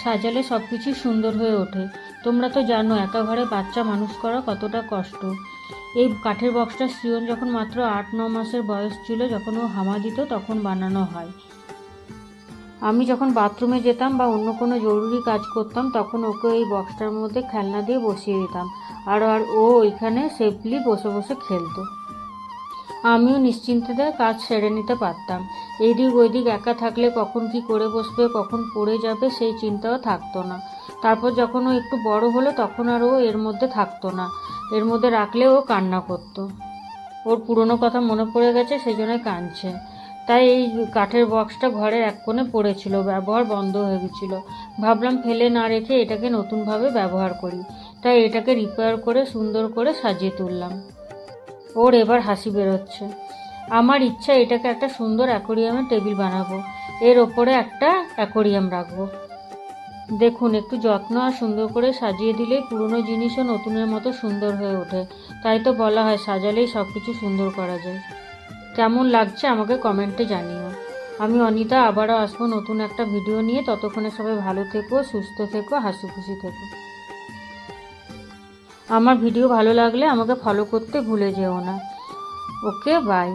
সাজালে সব কিছু সুন্দর হয়ে ওঠে। তোমরা তো জানো একা ঘরে বাচ্চা মানুষ করা কতটা কষ্ট। এই কাঠের বক্সটা শ্রিয়ন যখন মাত্র 8-9 মাসের বয়স ছিল, যখন ও হামা দিত তখন বানানো হয়। আমি যখন বাথরুমে যেতাম বা অন্য কোনো জরুরি কাজ করতাম তখন ওকে এই বক্সটার মধ্যে খেলনা দিয়ে বসিয়ে দিতাম, আর ও ওইখানে সেফলি বসে বসে খেলতো। আমিও নিশ্চিন্তে কাজ সেরে নিতে পারতাম। এইদিক ওইদিক একা থাকলে কখন কি করে বসবে, কখন পড়ে যাবে সেই চিন্তাও থাকতো না। তারপর যখন ও একটু বড় হলো তখন আর ও এর মধ্যে থাকতো না, এর মধ্যে রাখলে ও কান্না করতো। ওর পুরনো কথা মনে পড়ে গেছে, সেই জন্য কাঁদছে। তাই এই কাঠের বক্সটা ঘরের এক কোণে পড়েছিল, ব্যবহার বন্ধ হয়ে গেছিল। ভাবলাম ফেলে না রেখে এটাকে নতুনভাবে ব্যবহার করি, তাই এটাকে রিপেয়ার করে সুন্দর করে সাজিয়ে তুললাম। ওর এবার হাসি বেরোচ্ছে। আমার ইচ্ছা এটাকে একটা সুন্দর অ্যাকোরিয়ামের টেবিল বানাবো, এর ওপরে একটা অ্যাকোরিয়াম রাখবো। দেখুন, একটু যত্ন আর সুন্দর করে সাজিয়ে দিলেই পুরনো জিনিসও নতুনের মতো সুন্দর হয়ে ওঠে। তাই তো বলা হয় সাজালেই সব কিছু সুন্দর করা যায়। কেমন লাগছে আমাকে কমেন্টে জানিও। আমি অনিতা আবারও আসবো নতুন একটা ভিডিও নিয়ে। ততক্ষণে সবাই ভালো থেকো, সুস্থ থেকো, হাসি খুশি থেকো। আমার ভিডিও ভালো লাগলে আমাকে ফলো করতে ভুলে যেও না। ওকে, বাই।